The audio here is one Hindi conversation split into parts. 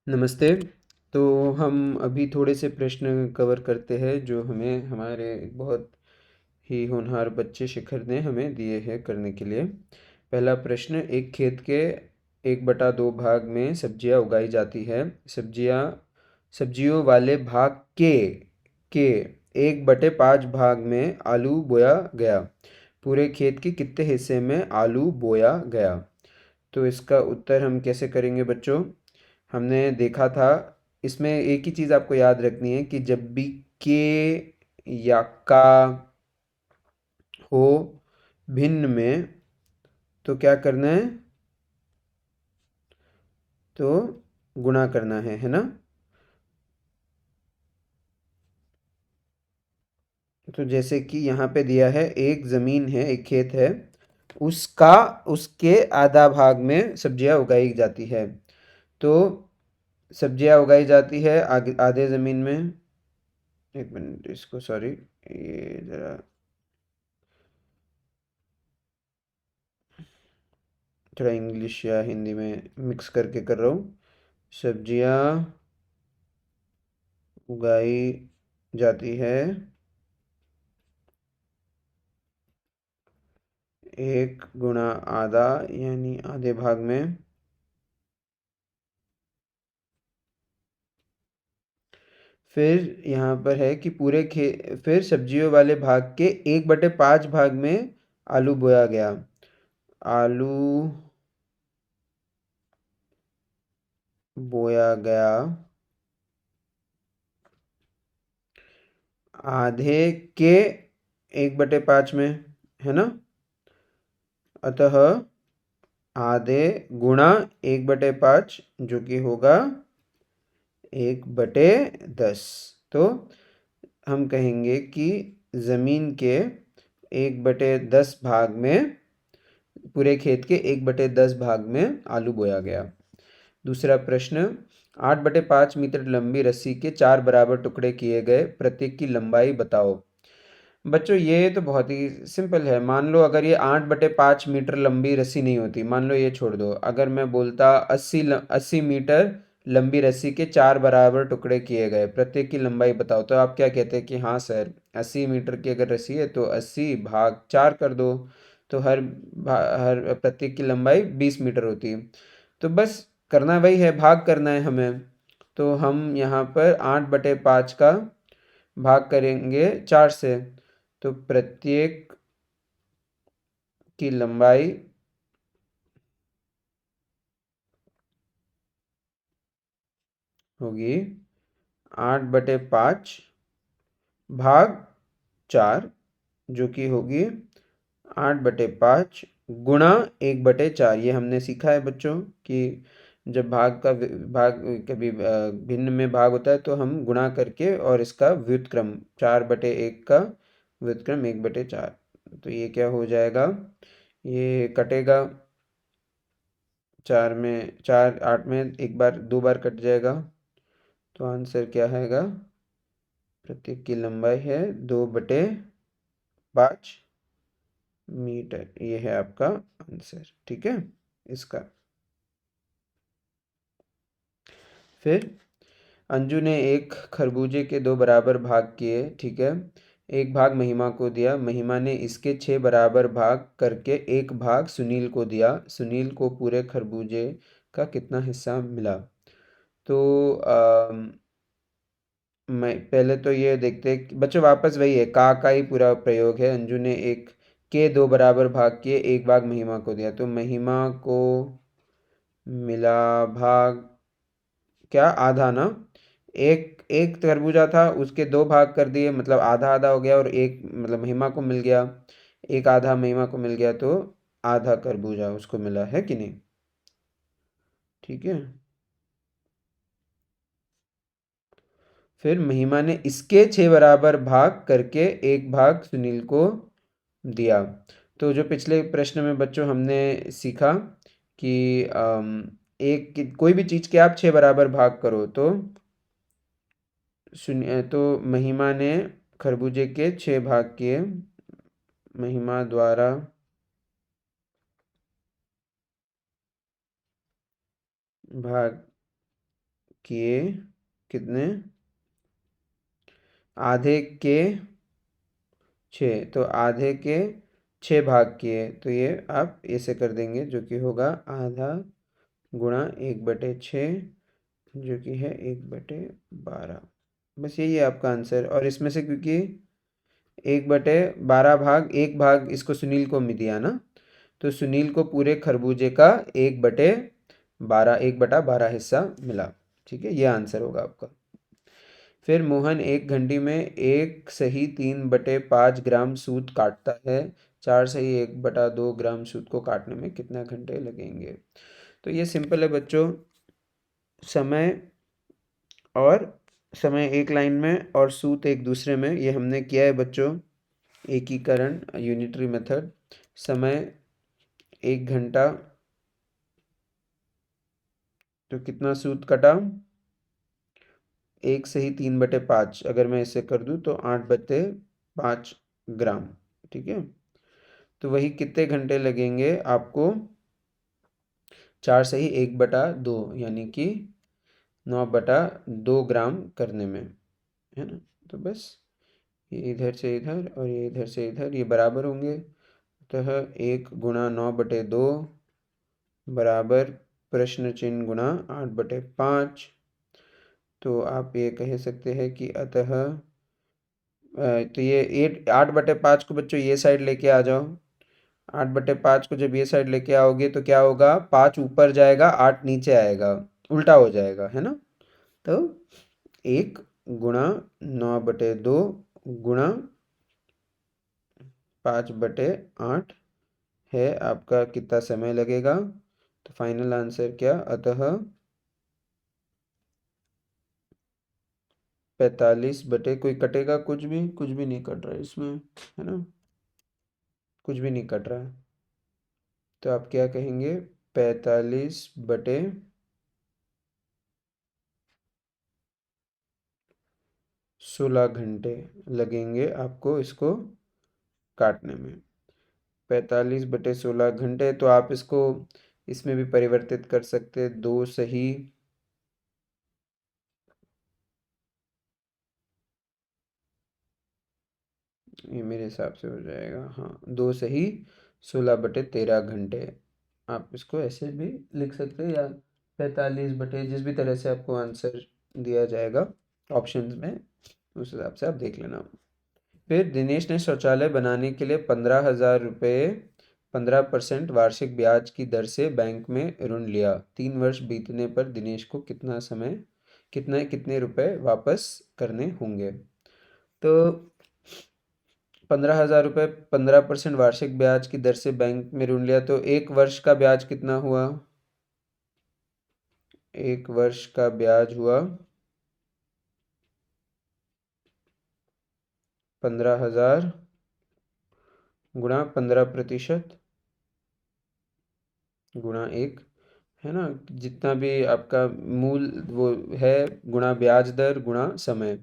नमस्ते। तो हम अभी थोड़े से प्रश्न कवर करते हैं जो हमें हमारे एक बहुत ही होनहार बच्चे शिखर ने हमें दिए हैं करने के लिए। पहला प्रश्न, एक खेत के 1/2 भाग में सब्जियां उगाई जाती है। सब्जियां सब्जियों वाले भाग के 1/5 भाग में आलू बोया गया। पूरे खेत के कितने हिस्से में आलू बोया गया? तो इसका उत्तर हम कैसे करेंगे बच्चों? हमने देखा था, इसमें एक ही चीज़ आपको याद रखनी है कि जब भी के या का हो भिन्न में, तो क्या करना है? तो गुणा करना है ना? तो जैसे कि यहाँ पे दिया है, एक ज़मीन है, एक खेत है, उसका उसके आधा भाग में सब्जियाँ उगाई जाती है। तो सब्जियाँ उगाई जाती है आगे आधे ज़मीन में। एक मिनट, इसको सॉरी, ये ज़रा थोड़ा इंग्लिश या हिंदी में मिक्स करके कर रहा हूँ। सब्जियाँ उगाई जाती है एक गुणा आधा, यानी आधे भाग में। फिर यहाँ पर है कि फिर सब्जियों वाले भाग के 1/5 भाग में आलू बोया गया। आलू बोया गया आधे के 1/5 में, है ना? अतः आधे गुणा 1/5, जो कि होगा 1/10। तो हम कहेंगे कि ज़मीन के 1/10 भाग में, पूरे खेत के 1/10 भाग में आलू बोया गया। दूसरा प्रश्न, 8/5 मीटर लंबी रस्सी के 4 बराबर टुकड़े किए गए, प्रत्येक की लंबाई बताओ। बच्चों ये तो बहुत ही सिंपल है। मान लो अगर ये 8/5 मीटर लंबी रस्सी नहीं होती, मान लो ये छोड़ दो, अगर मैं बोलता 80 मीटर लंबी रस्सी के 4 बराबर टुकड़े किए गए, प्रत्येक की लंबाई बताओ, तो आप क्या कहते हैं कि हाँ सर, 80 मीटर की अगर रस्सी है तो 80/4 कर दो, तो हर प्रत्येक की लंबाई 20 मीटर होती है। तो बस करना वही है, भाग करना है हमें। तो हम यहाँ पर 8/5 का भाग करेंगे 4 से, तो प्रत्येक की लंबाई होगी 8/5 भाग 4, जो कि होगी 8/5 गुणा 1/4। ये हमने सीखा है बच्चों कि जब भाग कभी भिन्न में भाग होता है तो हम गुणा करके, और इसका व्युत्क्रम 4/1 का व्युत्क्रम 1/4। तो ये क्या हो जाएगा? ये कटेगा, 8 में एक बार 2 बार कट जाएगा। तो आंसर क्या आएगा? प्रत्येक की लंबाई है 2/5 मीटर। ये है आपका आंसर, ठीक है इसका। फिर अंजू ने एक खरबूजे के 2 बराबर भाग किए, ठीक है। एक भाग महिमा को दिया, महिमा ने इसके 6 बराबर भाग करके एक भाग सुनील को दिया। सुनील को पूरे खरबूजे का कितना हिस्सा मिला? तो मैं पहले तो ये देखते हैं बच्चों, वापस वही है, का ही पूरा प्रयोग है। अंजू ने एक के 2 बराबर भाग किए, एक भाग महिमा को दिया, तो महिमा को मिला भाग क्या? आधा ना। एक एक तरबूजा था, उसके 2 भाग कर दिए, मतलब आधा आधा हो गया, और एक मतलब महिमा को मिल गया, एक आधा महिमा को मिल गया, तो आधा तरबूजा उसको मिला, है कि नहीं? ठीक है। फिर महिमा ने इसके 6 बराबर भाग करके एक भाग सुनील को दिया। तो जो पिछले प्रश्न में बच्चों हमने सीखा कि कोई भी चीज़ के आप 6 बराबर भाग करो, तो सुनिए, तो महिमा ने खरबूजे के 6 भाग किए। महिमा द्वारा भाग किए कितने, आधे के 6, तो आधे के 6 भाग किए, तो ये आप ऐसे कर देंगे, जो कि होगा आधा गुणा 1/6, जो कि है 1/12। बस यही है आपका आंसर। और इसमें से क्योंकि 1/12 भाग, एक भाग इसको सुनील को भी दिया ना, तो सुनील को पूरे खरबूजे का 1/12 हिस्सा मिला। ठीक है, ये आंसर होगा आपका। फिर मोहन एक घंटी में 1 सही 3/5 ग्राम सूत काटता है। 4 सही 1/2 ग्राम सूत को काटने में कितने घंटे लगेंगे? तो ये सिंपल है बच्चों। समय और समय एक लाइन में और सूत एक दूसरे में, ये हमने किया है बच्चों। एकीकरण, यूनिटरी मेथड। समय 1 घंटा, तो कितना सूत कटा? 1 सही 3/5। अगर मैं इसे कर दूं तो 8/5 ग्राम। ठीक है, तो वही कितने घंटे लगेंगे आपको? 4 सही 1/2, यानी कि 9/2 ग्राम करने में, है ना। तो बस ये इधर से इधर और ये इधर से इधर, ये बराबर होंगे। अतः 1 गुणा 9/2 बराबर प्रश्न चिन्ह गुणा 8/5। तो आप ये कह सकते हैं कि अतः तो ये 8/5 को बच्चों ये साइड लेके आ जाओ। 8/5 को जब ये साइड लेके आओगे तो क्या होगा? 5 ऊपर जाएगा, 8 नीचे आएगा, उल्टा हो जाएगा, है ना। तो 1 गुणा 9/2 गुणा 5/8 है आपका। कितना समय लगेगा? तो फाइनल आंसर क्या? अतः 45 कोई कटेगा? कुछ भी नहीं कट रहा है इसमें, है ना, कुछ भी नहीं कट रहा है। तो आप क्या कहेंगे? 45/16 घंटे लगेंगे आपको इसको काटने में। 45/16 घंटे, तो आप इसको इसमें भी परिवर्तित कर सकते हैं। 2 सही, ये मेरे हिसाब से हो जाएगा, हाँ, 2 सही 16/13 घंटे। आप इसको ऐसे भी लिख सकते हैं, या 45 जिस भी तरह से आपको आंसर दिया जाएगा ऑप्शंस में, उस हिसाब से आप देख लेना। फिर दिनेश ने शौचालय बनाने के लिए 15,000 रुपये 15% वार्षिक ब्याज की दर से बैंक में ऋण लिया। 3 वर्ष बीतने पर दिनेश को कितने कितने रुपए वापस करने होंगे? तो 15,000 रुपये 15% वार्षिक ब्याज की दर से बैंक में ऋण लिया, तो 1 वर्ष का ब्याज कितना हुआ? 1 वर्ष का ब्याज हुआ 15,000 गुणा 15% गुणा 1, है ना। जितना भी आपका मूल वो है, गुणा ब्याज दर गुणा समय,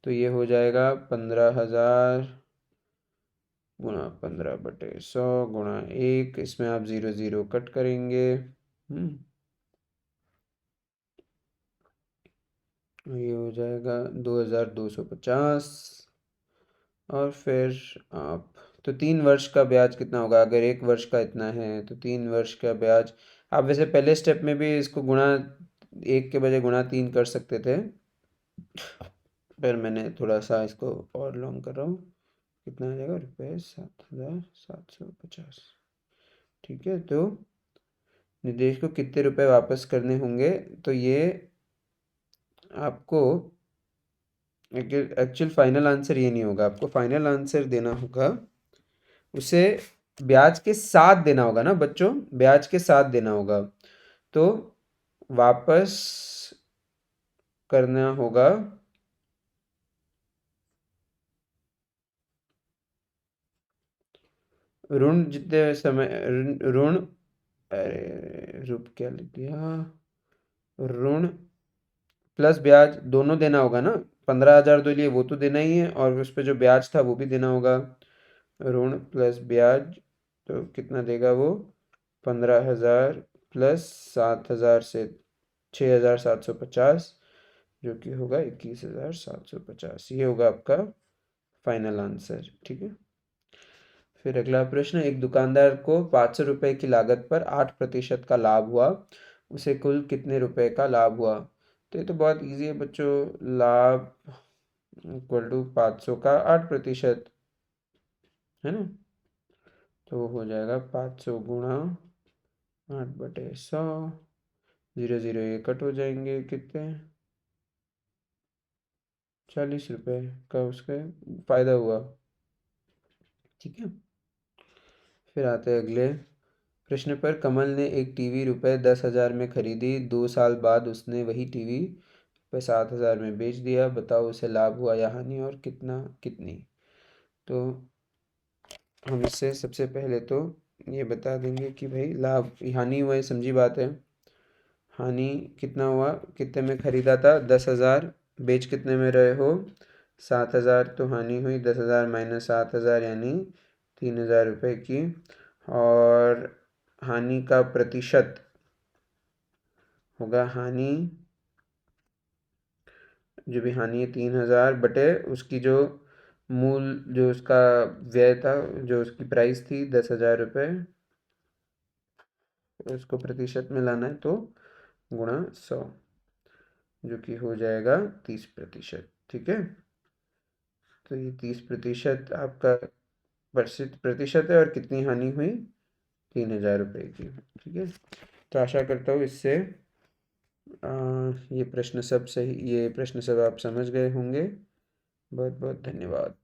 तो ये हो जाएगा 15,000 गुणा 15/100 गुणा 1। इसमें आप 0 0 कट करेंगे। ये हो जाएगा 2,250। और फिर आप, तो 3 वर्ष का ब्याज कितना होगा? अगर 1 वर्ष का इतना है तो 3 वर्ष का ब्याज, आप वैसे पहले स्टेप में भी इसको गुणा 1 के बजाय गुणा 3 कर सकते थे, पर मैंने थोड़ा सा इसको और लॉन्ग कर रहा हूँ। कितना आ जाएगा? ₹7,750। ठीक है, तो निदेश को कितने रुपए वापस करने होंगे? तो ये आपको एक्चुअल फाइनल आंसर ये नहीं होगा, आपको फाइनल आंसर देना होगा उसे ब्याज के साथ देना होगा ना बच्चों, ब्याज के साथ देना होगा। तो वापस करना होगा ऋण जितने समय ऋण, अरे रुप क्या लिख दिया, ऋण प्लस ब्याज दोनों देना होगा ना। 15,000 तो लिए वो तो देना ही है, और उस पे जो ब्याज था वो भी देना होगा। ऋण प्लस ब्याज, तो कितना देगा वो? 15,000 प्लस 7,000 से 6,750, जो कि होगा 21,750। ये होगा आपका फाइनल आंसर। ठीक है। फिर अगला प्रश्न, एक दुकानदार को 500 रुपये की लागत पर 8% का लाभ हुआ, उसे कुल कितने रुपए का लाभ हुआ? तो ये तो बहुत इजी है बच्चों। लाभ इक्वल टू 500 का 8%, है ना। तो हो जाएगा 500 गुणा 8/100, 0 0 ये कट हो जाएंगे, कितने 40 रुपये का उसका फायदा हुआ। ठीक है। फिर आते हैं अगले प्रश्न पर। कमल ने एक टीवी रुपए 10,000 में खरीदी, 2 साल बाद उसने वही टीवी रुपए 7,000 में बेच दिया, बताओ उसे लाभ हुआ या हानि, और कितना कितनी? तो हम इससे सबसे पहले तो ये बता देंगे कि भाई लाभ हानि हुआ, ये समझी बात है। हानि कितना हुआ, कितने में खरीदा था 10,000, बेच कितने में रहे हो 7,000, तो हानि हुई 10,000 माइनस 7,000 यानी 3,000 रुपये की। और हानि का प्रतिशत होगा, हानि जो भी हानि है 3,000 बटे उसकी जो मूल, जो उसका व्यय था, जो उसकी प्राइस थी 10,000 रुपये, उसको प्रतिशत में लाना है तो गुणा 100, जो कि हो जाएगा 30%। ठीक है। तो ये 30% आपका प्रतिशत है, और कितनी हानि हुई 3,000 रुपये की। ठीक है। तो आशा करता हूँ इससे ये प्रश्न सब आप समझ गए होंगे। बहुत बहुत धन्यवाद।